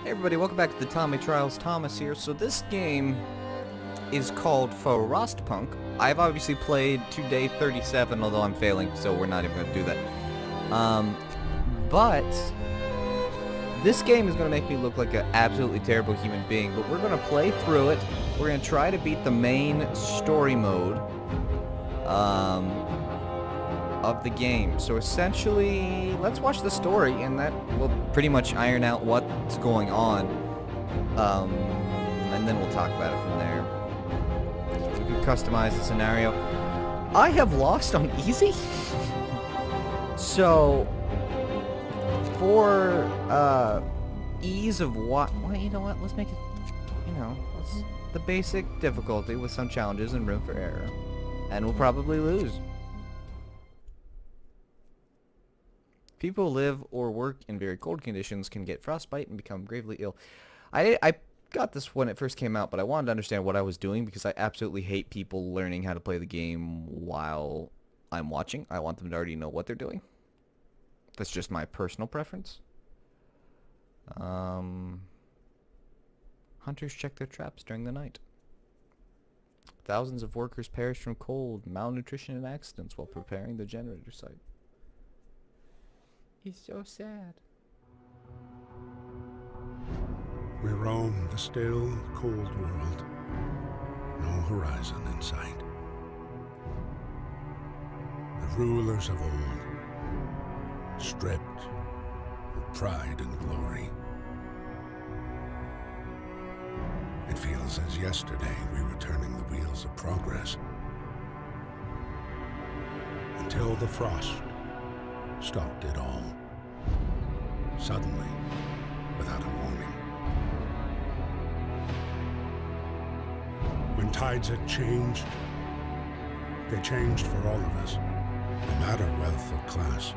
Hey everybody, welcome back to the Tommy Trials. Thomas here. So this game is called Frostpunk. I've obviously played to day 37, although I'm failing, so we're not even going to do that. But this game is going to make me look like an absolutely terrible human being, but we're going to play through it. We're going to try to beat the main story mode of the game. So essentially, let's watch the story, and that will pretty much iron out what's going on. And then we'll talk about it from there. We can customize the scenario. I have lost on easy. So for ease of what? Well, you know what? Let's make it. Let's the basic difficulty with some challenges and room for error, and we'll probably lose. People who live or work in very cold conditions can get frostbite and become gravely ill. I got this when it first came out, but I wanted to understand what I was doing because I absolutely hate people learning how to play the game while I'm watching. I want them to already know what they're doing. That's just my personal preference. Hunters check their traps during the night. Thousands of workers perish from cold, malnutrition, and accidents while preparing the generator site. He's so sad. We roam the still, cold world. No horizon in sight. The rulers of old, stripped of pride and glory. It feels as yesterday we were turning the wheels of progress. Until the frost stopped it all. Suddenly, without a warning. When tides had changed, they changed for all of us, no matter wealth or class.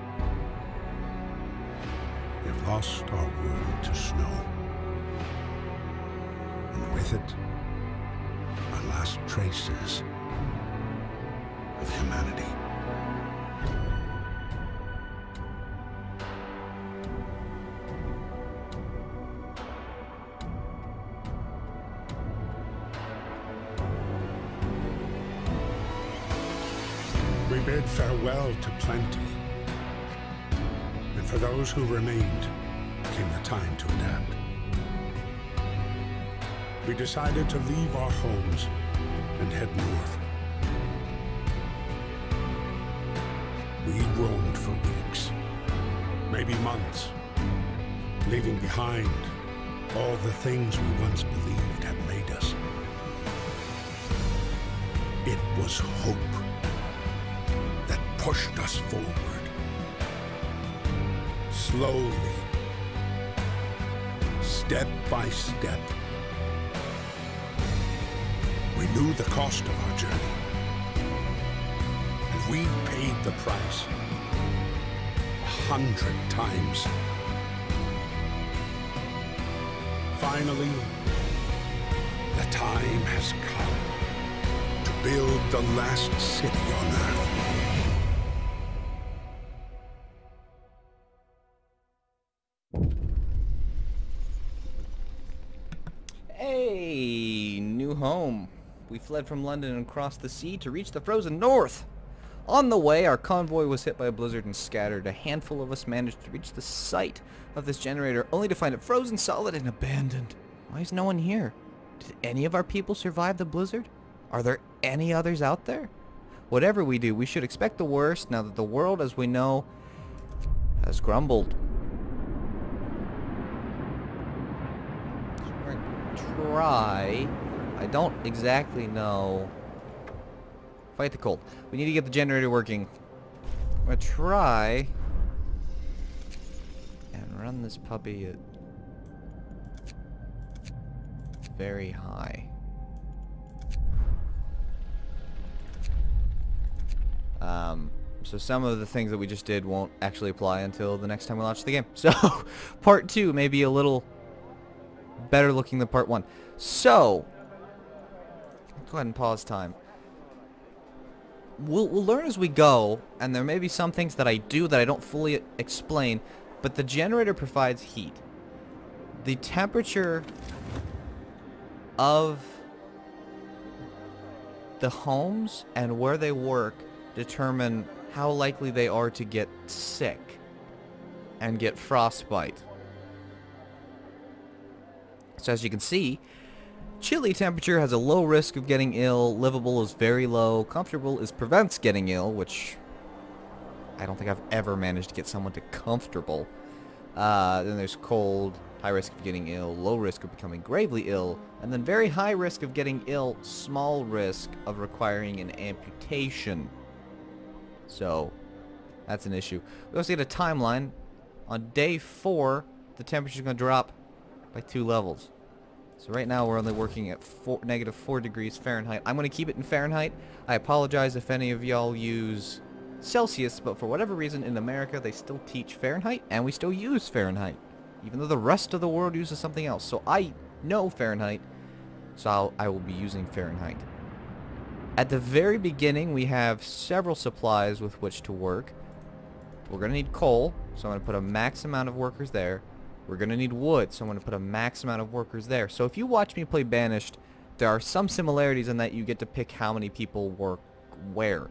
We've lost our world to snow. And with it, our last traces of humanity. We bid farewell to plenty, and for those who remained came the time to adapt. We decided to leave our homes and head north. We roamed for weeks, maybe months, leaving behind all the things we once believed had made us. It was hope that pushed us forward. Slowly, step by step. We knew the cost of our journey, and we paid the price 100 times. Finally, the time has come to build the last city on Earth. Hey, new home. We fled from London and crossed the sea to reach the frozen north. On the way, our convoy was hit by a blizzard and scattered. A handful of us managed to reach the site of this generator, only to find it frozen solid and abandoned. Why is no one here? Did any of our people survive the blizzard? Are there any others out there? Whatever we do, we should expect the worst now that the world as we know has crumbled. So we're going to try... I don't exactly know. Fight the cold. We need to get the generator working. I'm going to try and run this puppy at very high. So some of the things that we just did won't actually apply until the next time we launch the game. So part 2 may be a little better looking than part 1. So let's go ahead and pause time. We'll learn as we go, and there may be some things that I do that I don't fully explain, but the generator provides heat. the temperature of the homes and where they work determine how likely they are to get sick and get frostbite. So as you can see, chilly temperature has a low risk of getting ill, livable is very low, comfortable is prevents getting ill, which I don't think I've ever managed to get someone to comfortable. Then there's cold, high risk of getting ill, low risk of becoming gravely ill, and then very high risk of getting ill, small risk of requiring an amputation. So, that's an issue. We also get a timeline. On day 4, the temperature's going to drop by 2 levels. So right now we're only working at -4 degrees Fahrenheit. I'm going to keep it in Fahrenheit. I apologize if any of y'all use Celsius, but for whatever reason in America they still teach Fahrenheit, and we still use Fahrenheit, even though the rest of the world uses something else. So I know Fahrenheit, so I will be using Fahrenheit. At the very beginning we have several supplies with which to work. We're going to need coal, so I'm going to put a max amount of workers there. We're going to need wood, so I'm going to put a max amount of workers there. So if you watch me play Banished, there are some similarities in that you get to pick how many people work where.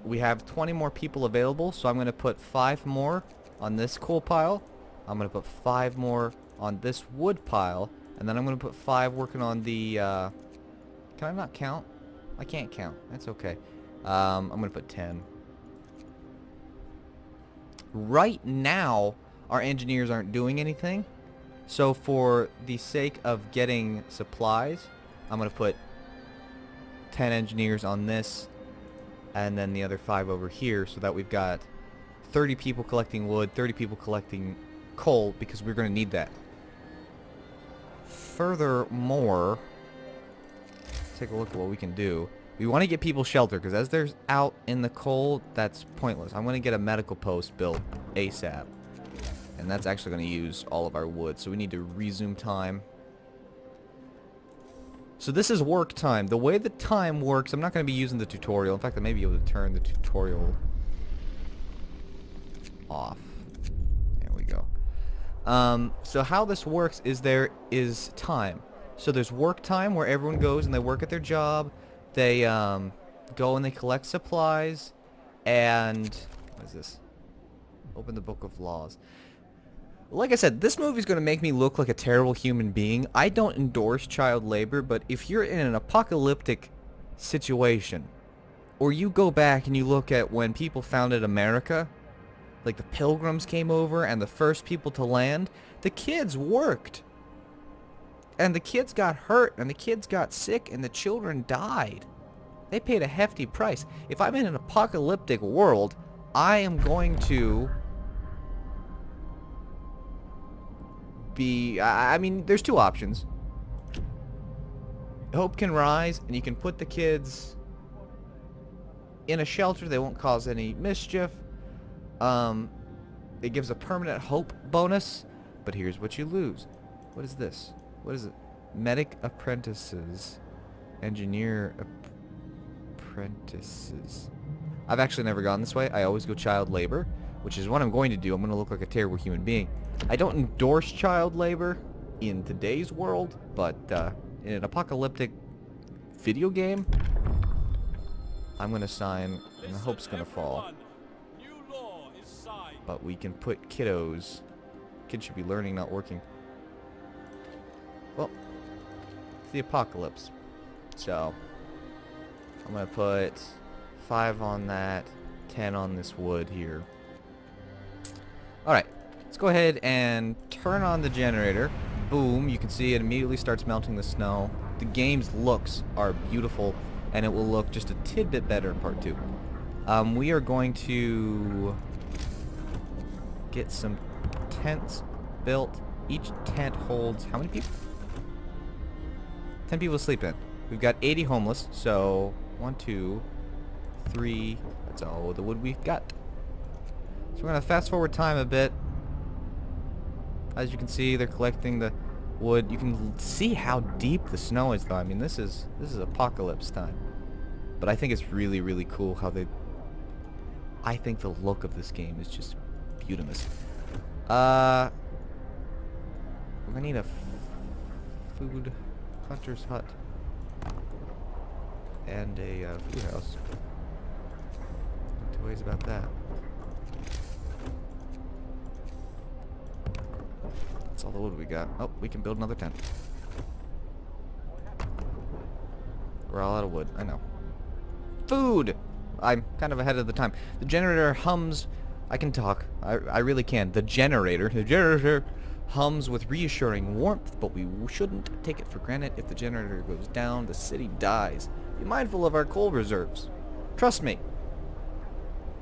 We have 20 more people available, so I'm going to put 5 more on this coal pile. I'm going to put 5 more on this wood pile, and then I'm going to put 5 working on the, can I not count? I can't count. That's okay. I'm going to put 10. Right now, our engineers aren't doing anything, so for the sake of getting supplies, I'm going to put 10 engineers on this, and then the other 5 over here, so that we've got 30 people collecting wood, 30 people collecting coal, because we're going to need that. Furthermore, let's take a look at what we can do. We want to get people shelter, because as they're out in the cold, that's pointless. I'm going to get a medical post built ASAP, and that's actually going to use all of our wood, so we need to resume time. So this is work time. The way the time works, I'm not going to be using the tutorial. In fact, I may be able to turn the tutorial off. There we go. So how this works is there is time. So there's work time where everyone goes and they work at their job. They go and they collect supplies. And what is this? Open the book of laws. Like I said, this movie's going to make me look like a terrible human being. I don't endorse child labor, but if you're in an apocalyptic situation, or you go back and you look at when people founded America, like the Pilgrims came over and the first people to land, the kids worked. And the kids got hurt, and the kids got sick, and the children died. They paid a hefty price. If I'm in an apocalyptic world, I am going to be, I mean, there's 2 options. Hope can rise, and you can put the kids in a shelter. They won't cause any mischief. It gives a permanent hope bonus, but here's what you lose. What is this? What is it? Medic apprentices. Engineer apprentices. I've actually never gone this way. I always go child labor, which is what I'm going to do. I'm going to look like a terrible human being. I don't endorse child labor in today's world, but in an apocalyptic video game, I'm going to sign, and the hope's going to fall. But we can put kiddos. Kids should be learning, not working. Well, it's the apocalypse. So, I'm going to put 5 on that, 10 on this wood here. Alright, let's go ahead and turn on the generator. Boom, you can see it immediately starts melting the snow. The game's looks are beautiful, and it will look just a tidbit better in part 2. We are going to get some tents built. Each tent holds how many people? 10 people to sleep in. We've got 80 homeless, so 1, 2, 3. That's all the wood we've got. So we're going to fast forward time a bit. As you can see, they're collecting the wood. You can see how deep the snow is, though. I mean, this is apocalypse time. But I think it's really, really cool how they... I think the look of this game is just beautiful. I need a food hunter's hut. And a food house. No two ways about that. That's all the wood we got. Oh, we can build another tent. We're all out of wood, I know. Food! I'm kind of ahead of the time. The generator hums. I can talk. I really can. The generator hums with reassuring warmth, but we shouldn't take it for granted. If the generator goes down, the city dies. Be mindful of our coal reserves. Trust me.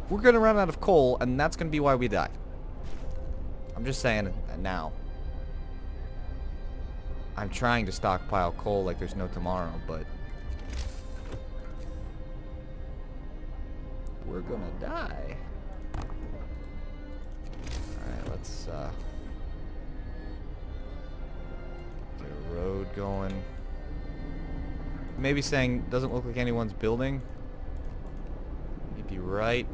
We're going to run out of coal, and that's going to be why we die. I'm just saying now. I'm trying to stockpile coal like there's no tomorrow, but we're gonna die. Alright, let's get a road going. Maybe saying doesn't look like anyone's building. You'd be right.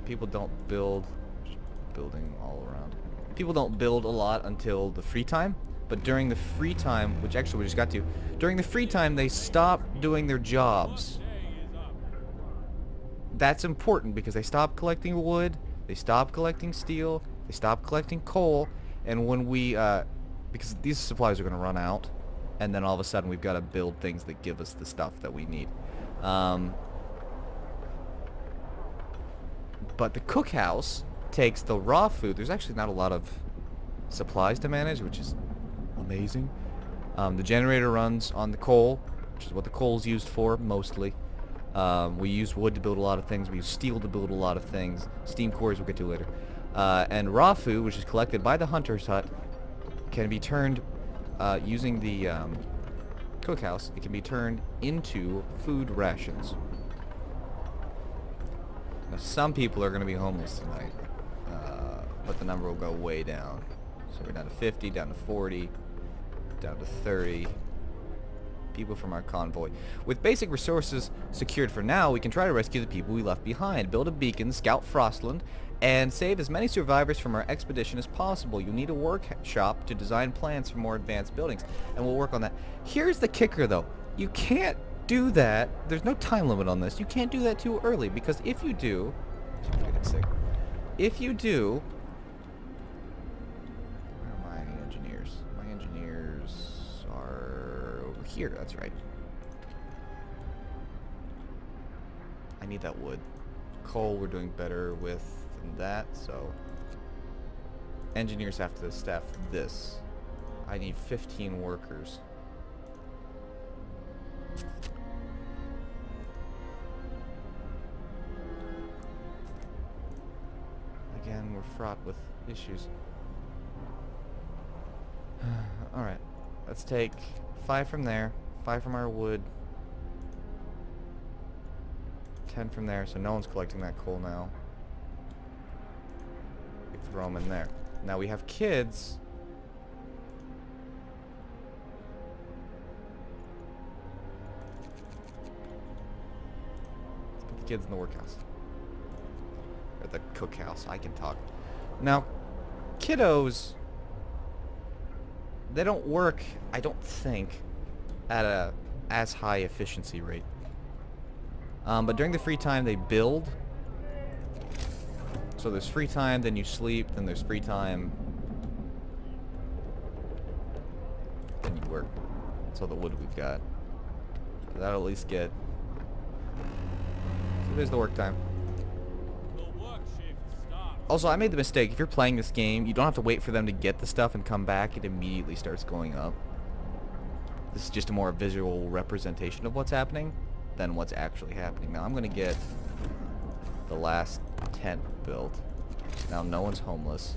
People don't build. Just building all around. People don't build a lot until the free time. But during the free time, which actually we just got to, during the free time they stop doing their jobs. That's important because they stop collecting wood, they stop collecting steel, they stop collecting coal, and when we, because these supplies are going to run out, and then all of a sudden we've got to build things that give us the stuff that we need. But the cookhouse takes the raw food. There's actually not a lot of supplies to manage, which is amazing. The generator runs on the coal, which is what the coal's used for mostly. We use wood to build a lot of things. We use steel to build a lot of things. Steam cores we'll get to later. And raw food, which is collected by the hunter's hut, can be turned using the cookhouse. It can be turned into food rations. Now, some people are going to be homeless tonight, but the number will go way down. So we're down to 50, down to 40, down to 30 people from our convoy. With basic resources secured for now, we can try to rescue the people we left behind, build a beacon, scout Frostland, and save as many survivors from our expedition as possible. You'll need a workshop to design plans for more advanced buildings, and we'll work on that. Here's the kicker, though. You can't do that. There's no time limit on this. You can't do that too early, because if you do... I'm getting sick. If you do... Where are my engineers? My engineers are over here. That's right. I need that wood. Coal we're doing better with than that, so... Engineers have to staff this. I need 15 workers. Again, we're fraught with issues. Alright, let's take 5 from there, 5 from our wood, 10 from there, so no one's collecting that coal now. We throw them in there. Now we have kids. Let's put the kids in the workhouse. Or the cookhouse. I can talk. Now, kiddos, they don't work, I don't think, at a as high efficiency rate. But during the free time they build. So there's free time, then you sleep, then there's free time, then you work. That's all the wood we've got. So that'll at least get... So there's the work time. Also, I made the mistake. If you're playing this game, you don't have to wait for them to get the stuff and come back. It immediately starts going up. This is just a more visual representation of what's happening than what's actually happening. Now, I'm going to get the last tent built. Now, no one's homeless.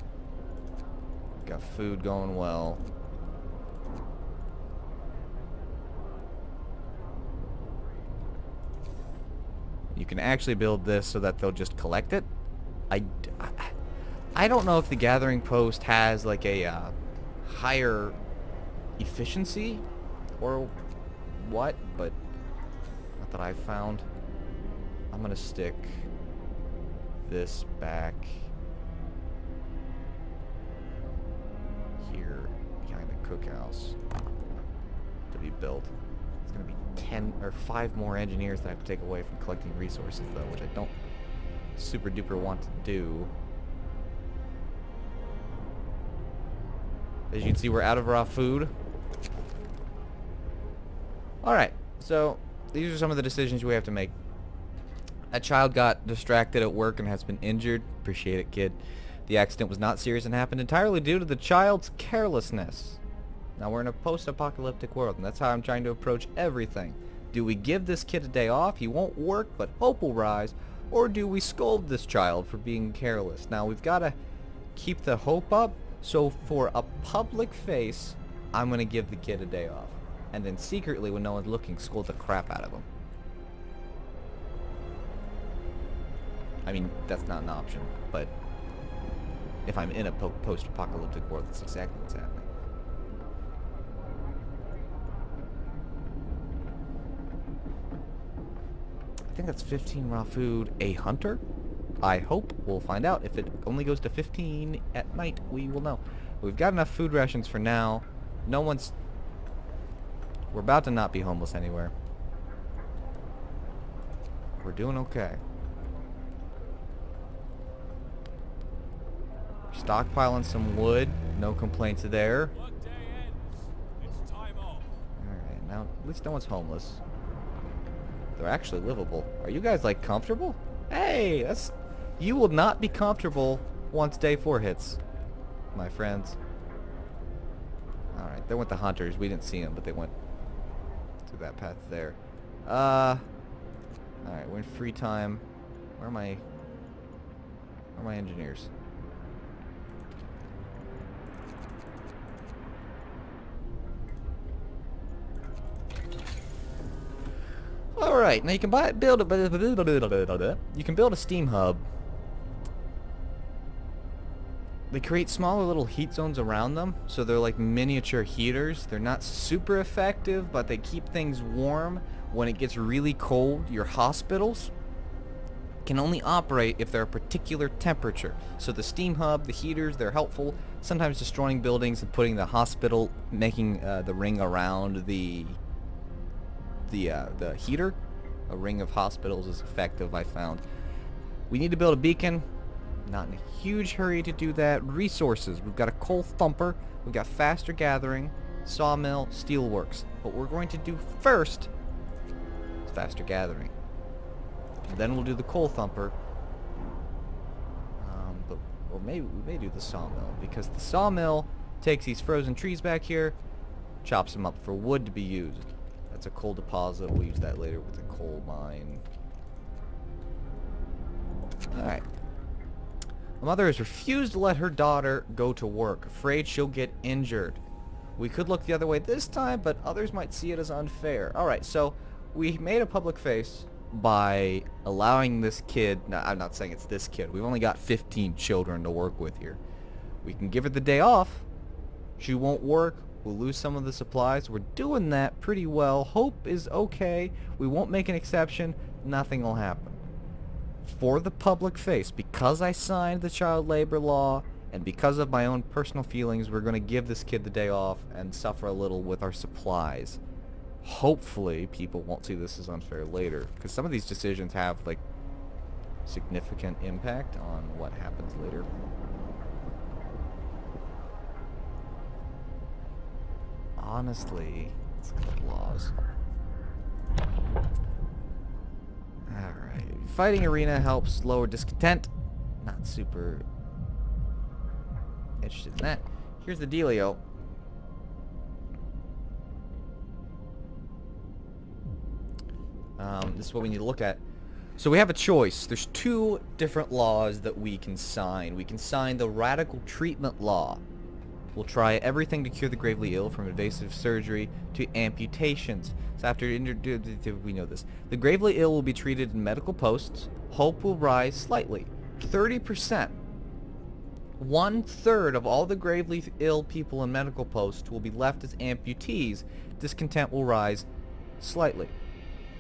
Got food going well. You can actually build this so that they'll just collect it. I don't know if the gathering post has like a higher efficiency or what, but not that I've found. I'm gonna stick this back cookhouse to be built. It's going to be 10 or 5 more engineers that I have to take away from collecting resources, though, which I don't super duper want to do. As you can see, we're out of raw food. Alright, so these are some of the decisions we have to make. A child got distracted at work and has been injured. Appreciate it, kid. The accident was not serious and happened entirely due to the child's carelessness. Now we're in a post-apocalyptic world, and that's how I'm trying to approach everything. Do we give this kid a day off? He won't work, but hope will rise. Or do we scold this child for being careless? Now we've got to keep the hope up, so for a public face, I'm going to give the kid a day off. And then secretly, when no one's looking, scold the crap out of him. I mean, that's not an option, but if I'm in a post-apocalyptic world, that's exactly what's happening. I think that's 15 raw food. A hunter? I hope we'll find out. If it only goes to 15 at night, we will know. We've got enough food rations for now. No one's... We're about to not be homeless anywhere. We're doing okay. Stockpiling some wood. No complaints there. Alright, now at least no one's homeless. They're actually livable. Are you guys like comfortable? Hey, that's... You will not be comfortable once day 4 hits, my friends. Alright, they went the hunters. We didn't see them, but they went through that path there. Alright, we're in free time. Where are my engineers? Alright, now you can build a steam hub. They create smaller little heat zones around them, so they're like miniature heaters. They're not super effective, but they keep things warm. When it gets really cold, your hospitals can only operate if they're a particular temperature. So the steam hub, the heaters, they're helpful. Sometimes destroying buildings and putting the hospital, making the ring around the heater. A ring of hospitals is effective, I found. We need to build a beacon. Not in a huge hurry to do that. Resources. We've got a coal thumper. We've got faster gathering, sawmill, steelworks. What we're going to do first is faster gathering. Then we'll do the coal thumper. Or maybe we may do the sawmill, because the sawmill takes these frozen trees back here, chops them up for wood to be used. That's a coal deposit. We'll use that later with the coal mine. Alright. A mother has refused to let her daughter go to work, afraid she'll get injured. We could look the other way this time, but others might see it as unfair. Alright, so we made a public face by allowing this kid... Now, I'm not saying it's this kid. We've only got 15 children to work with here. We can give her the day off. She won't work. We'll lose some of the supplies. We're doing that pretty well. Hope is okay. We won't make an exception. Nothing will happen. For the public face, because I signed the child labor law and because of my own personal feelings, we're going to give this kid the day off and suffer a little with our supplies. Hopefully people won't see this as unfair later, because some of these decisions have like significant impact on what happens later. Honestly, let's look at the laws. Alright. Fighting arena helps lower discontent. Not super interested in that. Here's the dealio. This is what we need to look at. So we have a choice. There's 2 different laws that we can sign. We can sign the radical treatment law. We'll try everything to cure the gravely ill, from invasive surgery to amputations. So after we know this. The gravely ill will be treated in medical posts. Hope will rise slightly. 30%. 1/3 of all the gravely ill people in medical posts will be left as amputees. Discontent will rise slightly.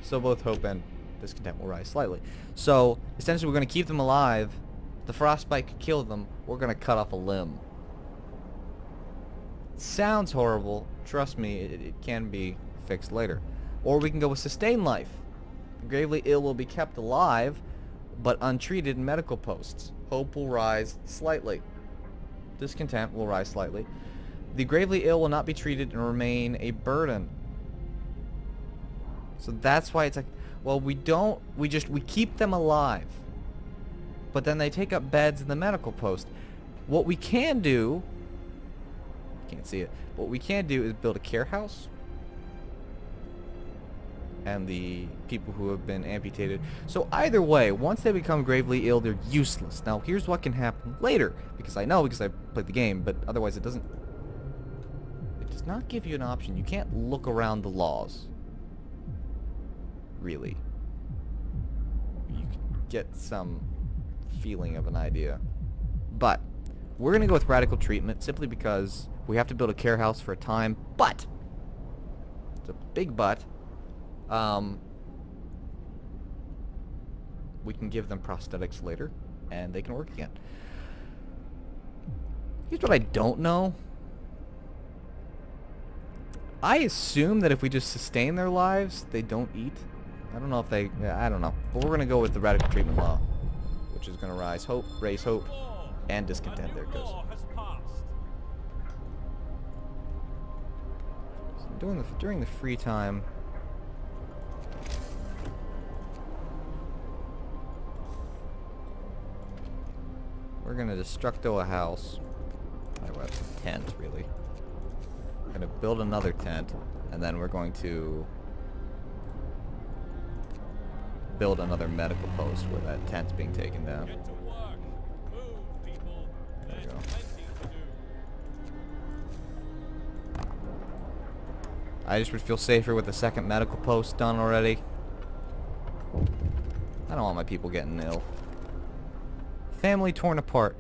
So both hope and discontent will rise slightly. So essentially we're going to keep them alive. The frostbite could kill them. We're going to cut off a limb. Sounds horrible. Trust me, it can be fixed later. Or we can go with sustain life. The gravely ill will be kept alive, but untreated in medical posts. Hope will rise slightly. Discontent will rise slightly. The gravely ill will not be treated and remain a burden. So that's why it's like, well, we keep them alive. But then they take up beds in the medical post. What we can do, can't see it, what we can do is build a care house. And the people who have been amputated. So either way, once they become gravely ill, they're useless. Now here's what can happen later. Because I know, because I played the game, but otherwise it does not give you an option. You can't look around the laws. Really. You can get some feeling of an idea. But we're going to go with radical treatment simply because we have to build a care house for a time. But it's a big but. We can give them prosthetics later and they can work again. Here's what I don't know. I assume that if we just sustain their lives, they don't eat. I don't know if they... Yeah, I don't know. But we're going to go with the radical treatment law, which is going to raise hope, and discontent. There it goes. So during the free time... We're going to destructo a house. Well, it's a tent, really. We're going to build another tent, and then we're going to build another medical post where that tent's being taken down. There we go. I just would feel safer with the second medical post done already. I don't want my people getting ill. Family torn apart.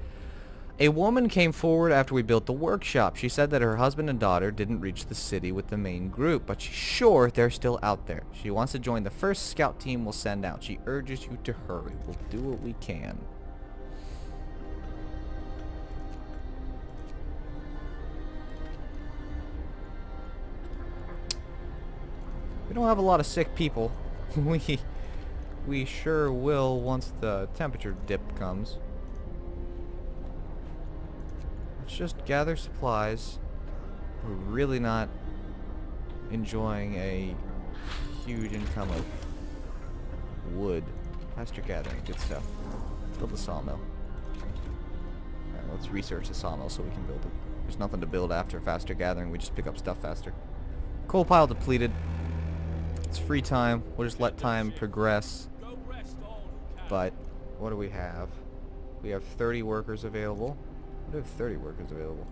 A woman came forward after we built the workshop. She said that her husband and daughter didn't reach the city with the main group, but she's sure they're still out there. She wants to join the first scout team we'll send out. She urges you to hurry. We'll do what we can. We don't have a lot of sick people. We sure will once the temperature dip comes. Let's just gather supplies. We're really not enjoying a huge income of wood. Faster gathering, good stuff. Build a sawmill. Alright, let's research the sawmill so we can build it. There's nothing to build after faster gathering, we just pick up stuff faster. Coal pile depleted. It's free time. We'll just let time progress. But what do we have? We have 30 workers available. We have 30 workers available.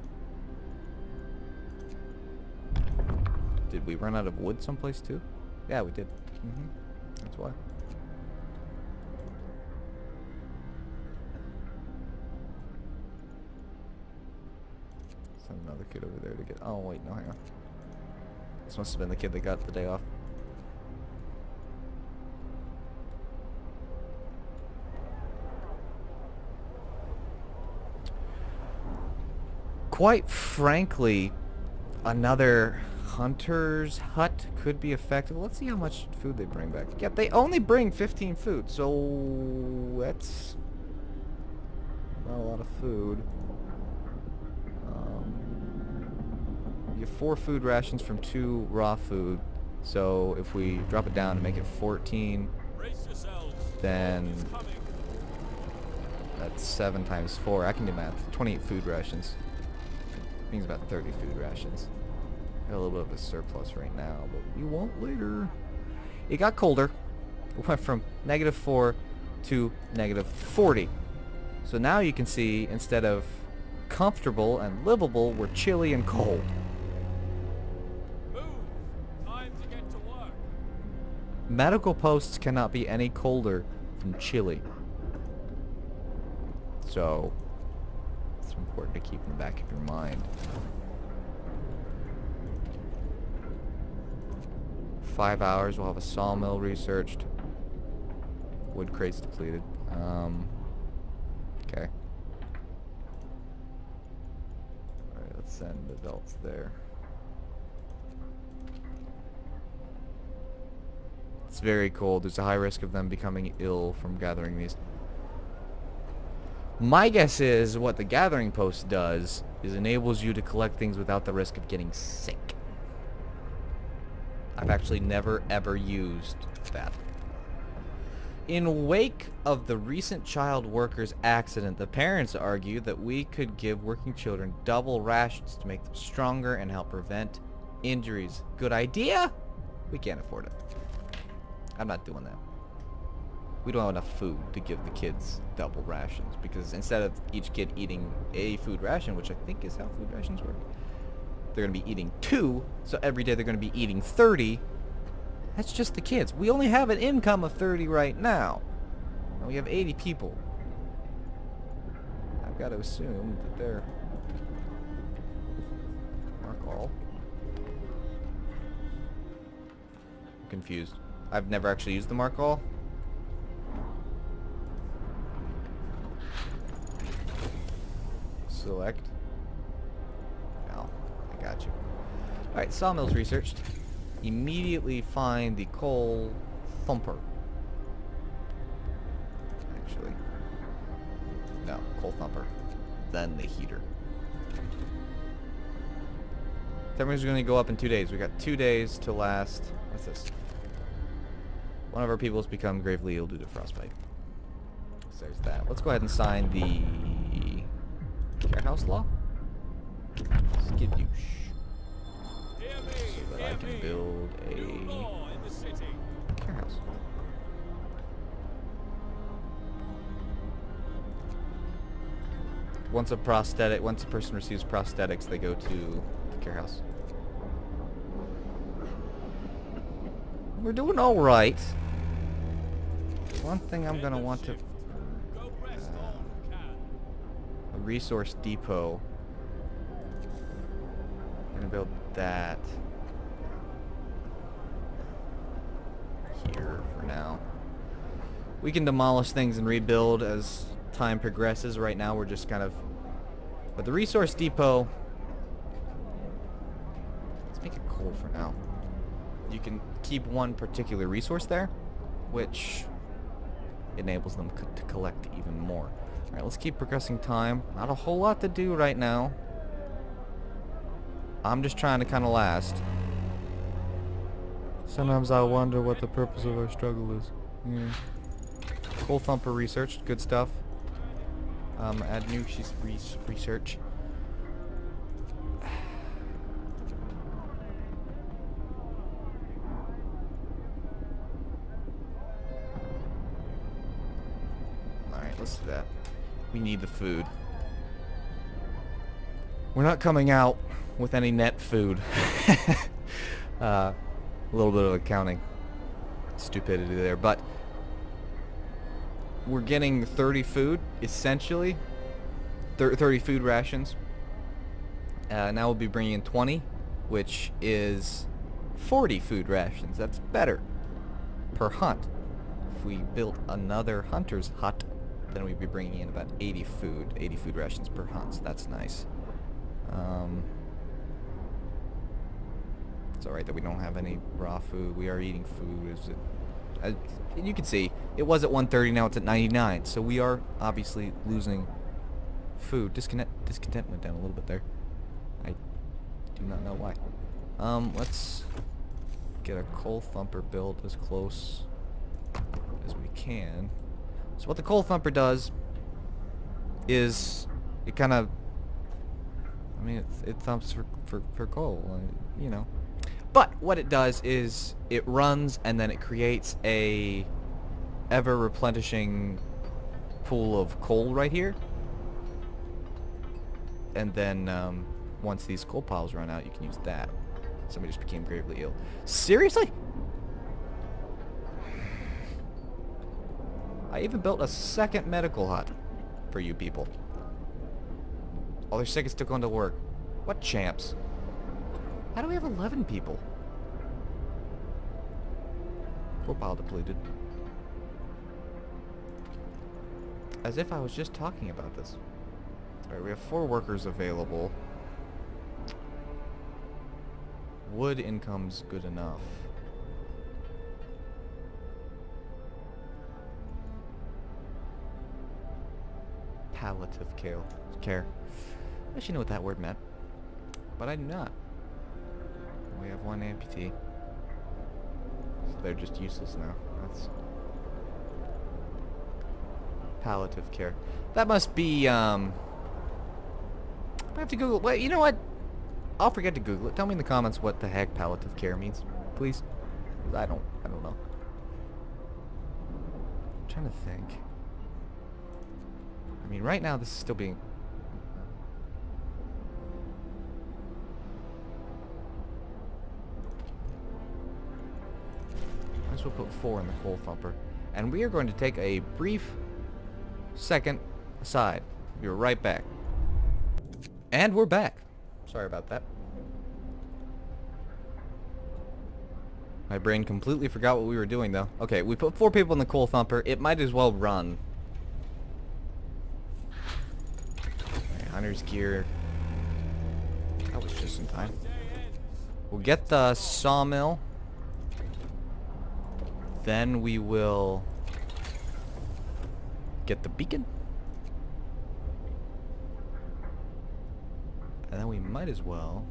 Did we run out of wood someplace too? Yeah, we did. That's why. Send another kid over there to get... Oh, wait, no, hang on. This must have been the kid that got the day off. Quite frankly, another hunter's hut could be effective. Let's see how much food they bring back. Yeah, they only bring 15 food, so that's not a lot of food. You have 4 food rations from 2 raw food, so if we drop it down and make it 14, then that's 7 times 4. I can do math. 28 food rations. Means about 30 food rations. Got a little bit of a surplus right now, but we won't later. It got colder. It went from -4 to -40. So now you can see, instead of comfortable and livable, we're chilly and cold. Move! Time to get to work. Medical posts cannot be any colder than chilly. So it's important to keep in the back of your mind. 5 hours, we'll have a sawmill researched. Wood crates depleted. Okay. Alright, let's send adults there. It's very cold. There's a high risk of them becoming ill from gathering these. My guess is what the gathering post does is enables you to collect things without the risk of getting sick. I've actually never ever used that. In wake of the recent child workers accident, the parents argue that we could give working children double rations to make them stronger and help prevent injuries. Good idea? We can't afford it. I'm not doing that. We don't have enough food to give the kids double rations, because instead of each kid eating a food ration, which I think is how food rations work, they're going to be eating 2, so every day they're going to be eating 30. That's just the kids. We only have an income of 30 right now, and we have 80 people. I've got to assume that they're Mark-all. I'm confused. I've never actually used the Mark-all. Select. Oh, I got you. Alright, sawmills researched. Immediately find the coal thumper. Actually. No, coal thumper. Then the heater. Temperatures are going to go up in 2 days. We got 2 days to last. What's this? One of our people has become gravely ill due to frostbite. So there's that. Let's go ahead and sign the care house law. Let's give you so that I can build a care house. Once a person receives prosthetics, they go to the care house. We're doing all right. One thing I'm gonna want to a resource depot. I'm gonna build that here for now. We can demolish things and rebuild as time progresses. Right now we're just kind of, but the resource depot, let's make it coal for now. You can keep one particular resource there, which enables them to collect even more. Alright, let's keep progressing time. Not a whole lot to do right now. I'm just trying to kind of last. Sometimes I wonder what the purpose of our struggle is. Yeah. Coal thumper researched, good stuff. Add new research. Alright, let's do that. We need the food. We're not coming out with any net food. A little bit of accounting stupidity there, but we're getting 30 food, essentially. 30 food rations. Now we'll be bringing in 20, which is 40 food rations. That's better per hunt. If we built another hunter's hut, then we'd be bringing in about 80 food rations per hunt, so that's nice. It's alright that we don't have any raw food. We are eating food. You can see, it was at 130, now it's at 99, so we are obviously losing food. Discontent went down a little bit there. I do not know why. Let's get a coal thumper built as close as we can. So what the coal thumper does is it kind of, I mean, it thumps for coal, you know. But what it does is it runs and then it creates a ever replenishing pool of coal right here. And then once these coal piles run out, you can use that. Somebody just became gravely ill. Seriously? I even built a second medical hut for you people. All they're sick and still going to work. What champs? How do we have 11 people? Coal pile depleted. As if I was just talking about this. Alright, we have 4 workers available. Wood income's good enough. Palliative care. I should know what that word meant. But I do not. We have one amputee. So they're just useless now. That's palliative care. That must be, I have to Google. Wait, you know what? I'll forget to Google it. Tell me in the comments what the heck palliative care means, please. 'Cause I don't know. I'm trying to think. I mean, right now this is still being... Might as well put 4 in the coal thumper. And we are going to take a brief second aside. We'll be right back. And we're back. Sorry about that. My brain completely forgot what we were doing, though. Okay, we put 4 people in the coal thumper. It might as well run. Okay, hunter's gear. That was just in time. We'll get the sawmill. Then we will get the beacon. And then we might as well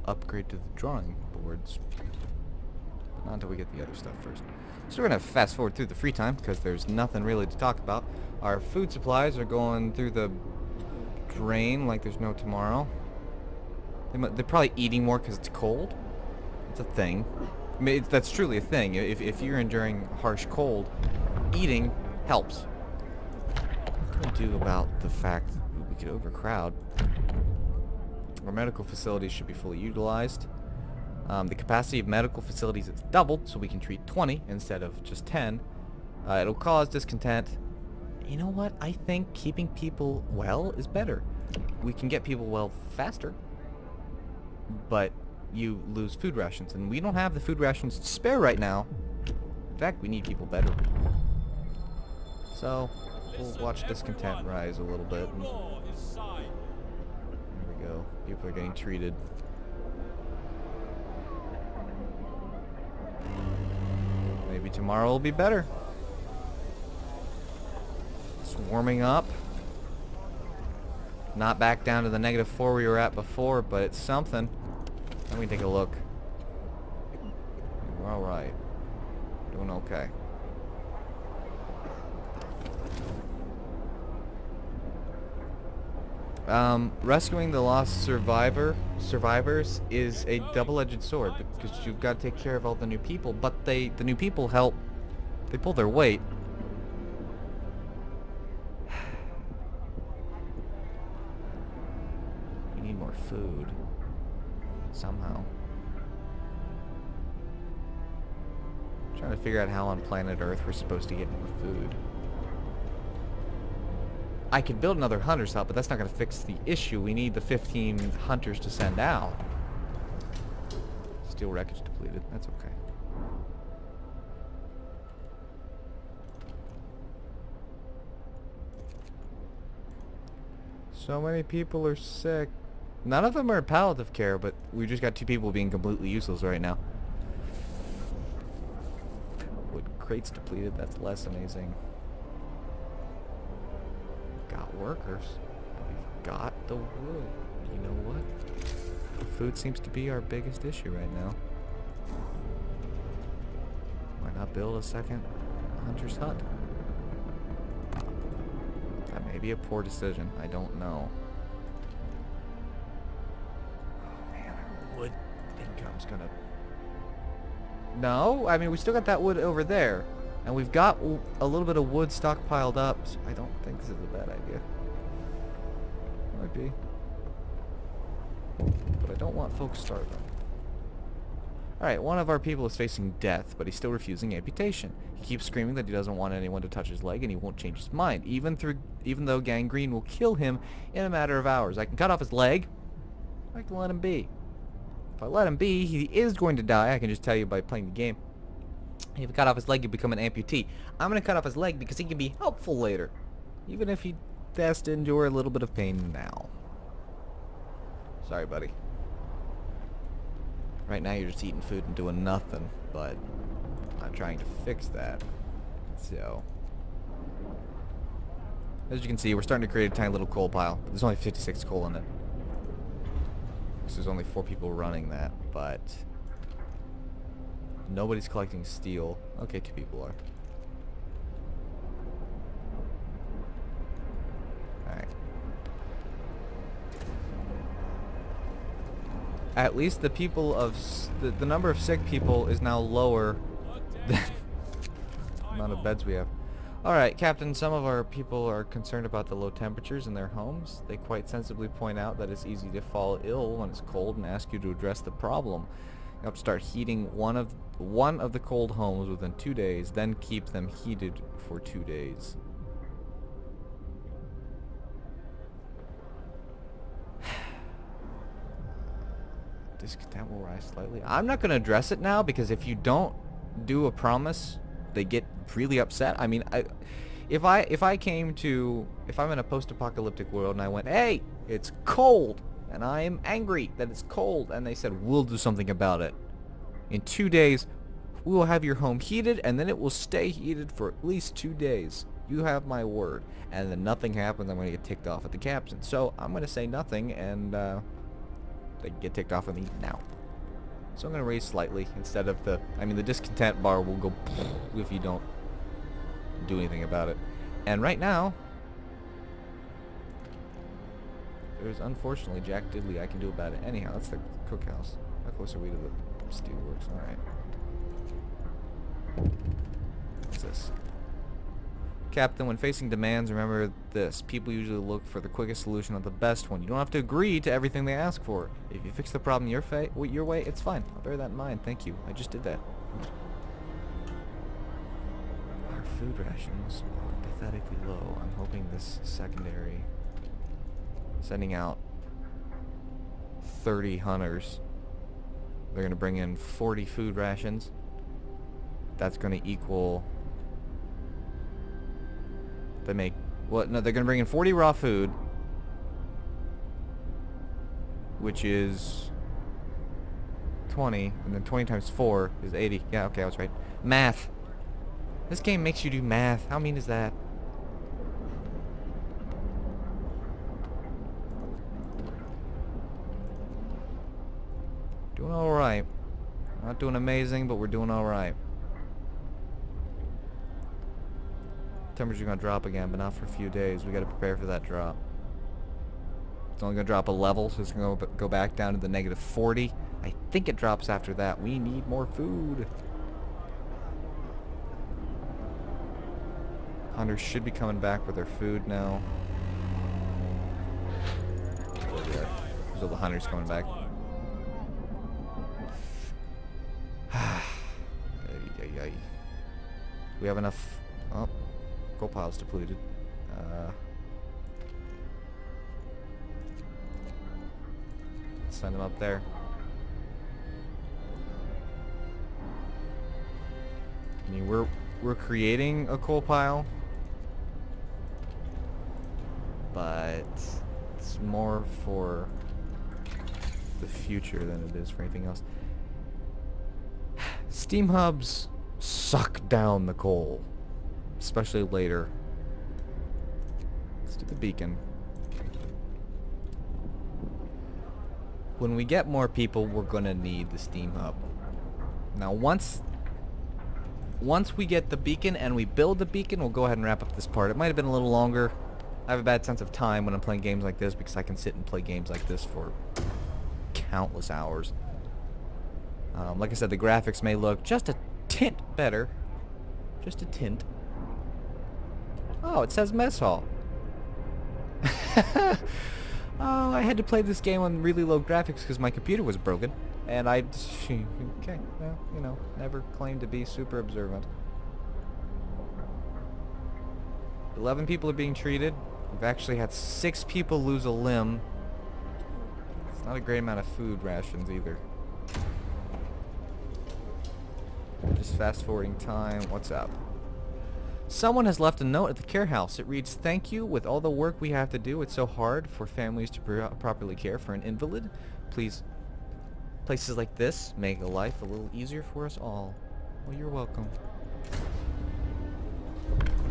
upgrade to the drawing boards. But not until we get the other stuff first. So we're going to fast forward through the free time because there's nothing really to talk about. Our food supplies are going through the drain like there's no tomorrow. They're probably eating more because it's cold. It's a thing. I mean, that's truly a thing. If you're enduring harsh cold, eating helps. What can we do about the fact that we could overcrowd? Our medical facilities should be fully utilized. The capacity of medical facilities is doubled, so we can treat 20 instead of just 10. It'll cause discontent. You know what? I think keeping people well is better. We can get people well faster, but you lose food rations, and we don't have the food rations to spare right now. In fact, we need people better. So, we'll watch discontent rise a little bit. And there we go. People are getting treated. Maybe tomorrow will be better. It's warming up. Not back down to the -4 we were at before, but it's something. Let me take a look. We're alright. Doing okay. Rescuing the lost survivors is a double-edged sword because you've got to take care of all the new people, but the new people help. They pull their weight. We need more food. Somehow. I'm trying to figure out how on planet Earth we're supposed to get more food. I could build another hunter's hut, but that's not going to fix the issue. We need the 15 hunters to send out. Steel wreckage depleted. That's okay. So many people are sick. None of them are palliative care, but we just got 2 people being completely useless right now. Wood crates depleted. That's less amazing. Got workers. We've got the wood. You know what? Food seems to be our biggest issue right now. Why not build a second hunter's hut? That may be a poor decision. I don't know. Oh man, our wood income's gonna... No, I mean we still got that wood over there. And we've got a little bit of wood stockpiled up, so I don't think this is a bad idea. Might be. But I don't want folks starving. Alright, one of our people is facing death, but he's still refusing amputation. He keeps screaming that he doesn't want anyone to touch his leg, and he won't change his mind, even though gangrene will kill him in a matter of hours. I can cut off his leg. I can let him be. If I let him be, he is going to die. I can just tell you by playing the game. If you cut off his leg, you become an amputee. I'm going to cut off his leg because he can be helpful later. Even if he has to endure a little bit of pain now. Sorry, buddy. Right now you're just eating food and doing nothing, but I'm trying to fix that. So, as you can see, we're starting to create a tiny little coal pile. There's only 56 coal in it. So there's only 4 people running that, but nobody's collecting steel. Okay, 2 people are. Alright. At least the people of the number of sick people is now lower than the amount of beds we have. Alright, Captain, some of our people are concerned about the low temperatures in their homes. They quite sensibly point out that it's easy to fall ill when it's cold and ask you to address the problem. You have to start heating one of the cold homes within 2 days, then keep them heated for 2 days. Discontent will rise slightly. I'm not going to address it now because if you don't do a promise, they get really upset. I mean, if I'm in a post-apocalyptic world and I went, hey, it's cold, and I am angry that it's cold, and they said, we'll do something about it. In 2 days, we will have your home heated, and then it will stay heated for at least 2 days. You have my word. And then nothing happens, I'm going to get ticked off at the captain. So I'm going to say nothing, and they can get ticked off at me now. So I'm going to raise slightly instead of the discontent bar will go if you don't do anything about it. And right now, there's unfortunately Jack Diddley I can do about it. Anyhow, that's the cookhouse. How close are we to the steelworks? Alright. What's this? Captain, when facing demands, remember this. People usually look for the quickest solution, not the best one. You don't have to agree to everything they ask for. If you fix the problem your way, it's fine. I'll bear that in mind. Thank you. I just did that. Our food rations are pathetically low. I'm hoping this secondary, sending out 30 hunters. They're going to bring in 40 food rations. That's going to equal... They make... Well, no, they're going to bring in 40 raw food, which is 20, and then 20 times 4 is 80. Yeah, okay, I was right. Math. This game makes you do math. How mean is that? Doing alright. Not doing amazing, but we're doing alright. Temperature's gonna drop again, but not for a few days. We gotta prepare for that drop. It's only gonna drop a level, so it's gonna go back down to the negative 40. I think it drops after that. We need more food. Hunters should be coming back with their food now. There we are. There's all the hunters coming back. We have enough. Oh. Coal pile's depleted. Let's send them up there. I mean, we're creating a coal pile, but it's more for the future than it is for anything else. Steam hubs suck down the coal. Especially later. Let's do the beacon. When we get more people, we're gonna need the steam hub. Now once we get the beacon and we build the beacon, we'll go ahead and wrap up this part. It might have been a little longer. I have a bad sense of time when I'm playing games like this because I can sit and play games like this for countless hours. Like I said, the graphics may look just a tint better. Just a tint. Oh, it says mess hall. Oh, I had to play this game on really low graphics because my computer was broken. And I... Okay, well, you know, never claimed to be super observant. 11 people are being treated. We've actually had 6 people lose a limb. It's not a great amount of food rations either. Just fast forwarding time. What's up? Someone has left a note at the care house. It reads, "Thank you. With all the work we have to do, it's so hard for families to properly care for an invalid. Please Places like this make life a little easier for us all. Well, you're welcome.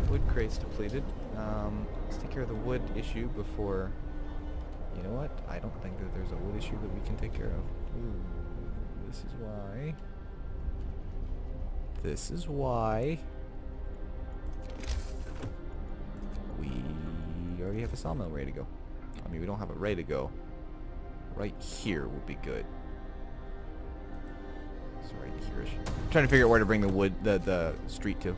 Wood crates depleted. Let's take care of the wood issue before... You know what? I don't think that there's a wood issue that we can take care of. Ooh, this is why. This is why. We already have a sawmill ready to go. I mean, we don't have it ready to go. Right here would be good. So right here-ish. I'm trying to figure out where to bring the wood, the street to.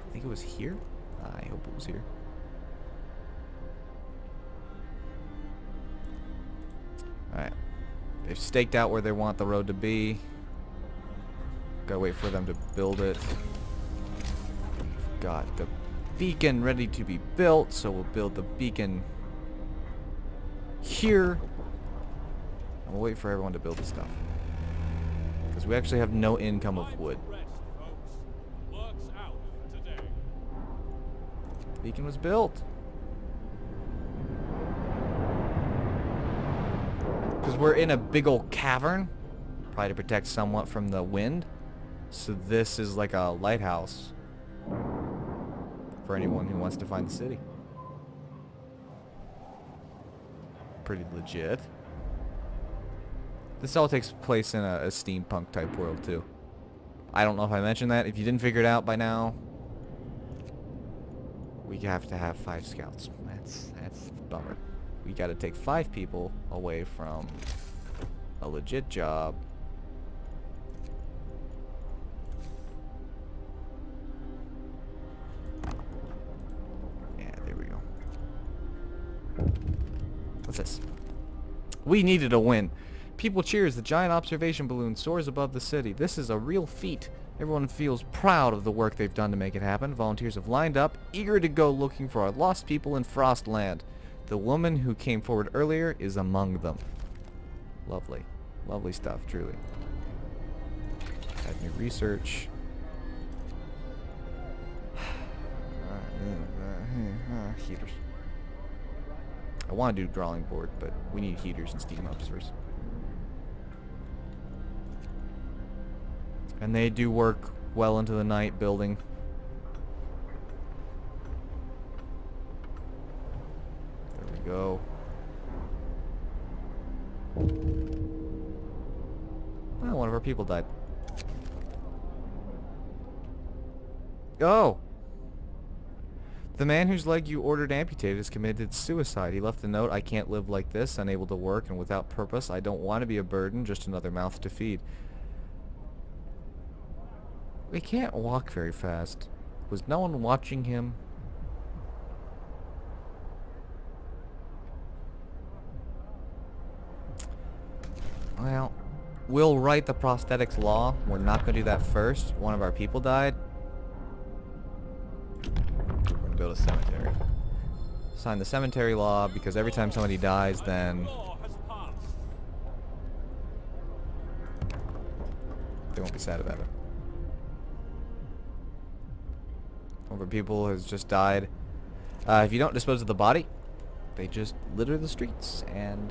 I think it was here? I hope it was here. Alright. They've staked out where they want the road to be. Gotta wait for them to build it. We've got the beacon ready to be built, so we'll build the beacon here. And we'll wait for everyone to build the stuff. Because we actually have no income of wood. The beacon was built. Because we're in a big old cavern, probably to protect somewhat from the wind. So this is like a lighthouse for anyone who wants to find the city. Pretty legit. This all takes place in a steampunk type world too. I don't know if I mentioned that. If you didn't figure it out by now, we have to have 5 scouts. That's a bummer. We got to take 5 people away from a legit job. Yeah, there we go. What's this? We needed a win. People cheer as the giant observation balloon soars above the city. This is a real feat. Everyone feels proud of the work they've done to make it happen. Volunteers have lined up, eager to go looking for our lost people in Frostland. The woman who came forward earlier is among them. Lovely. Lovely stuff, truly. Add new research. Heaters. I want to do drawing board, but we need heaters and steam ups first. And they do work well into the night building. There we go. Oh, one of our people died. Oh! The man whose leg you ordered amputated has committed suicide. He left a note, "I can't live like this, unable to work and without purpose. I don't want to be a burden, just another mouth to feed." He can't walk very fast. Was no one watching him? Well, we'll write the prosthetics law. We're not going to do that first. One of our people died. We're going to build a cemetery. Sign the cemetery law because every time somebody dies, then they won't be sad about it. One of our people has just died. If you don't dispose of the body, they just litter the streets and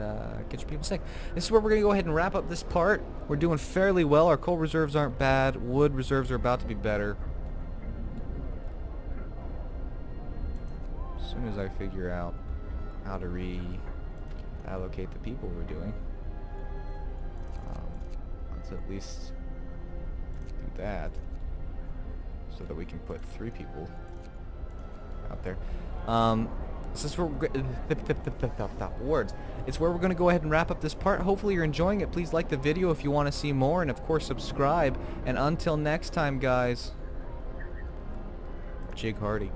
get your people sick. This is where we're going to go ahead and wrap up this part. We're doing fairly well. Our coal reserves aren't bad. Wood reserves are about to be better. As soon as I figure out how to reallocate the people we're doing, let's at least do that so that we can put 3 people out there. This is where words. It's where we're going to go ahead and wrap up this part. Hopefully you're enjoying it. Please like the video if you want to see more, and of course subscribe. And until next time, guys, Jig Hardy.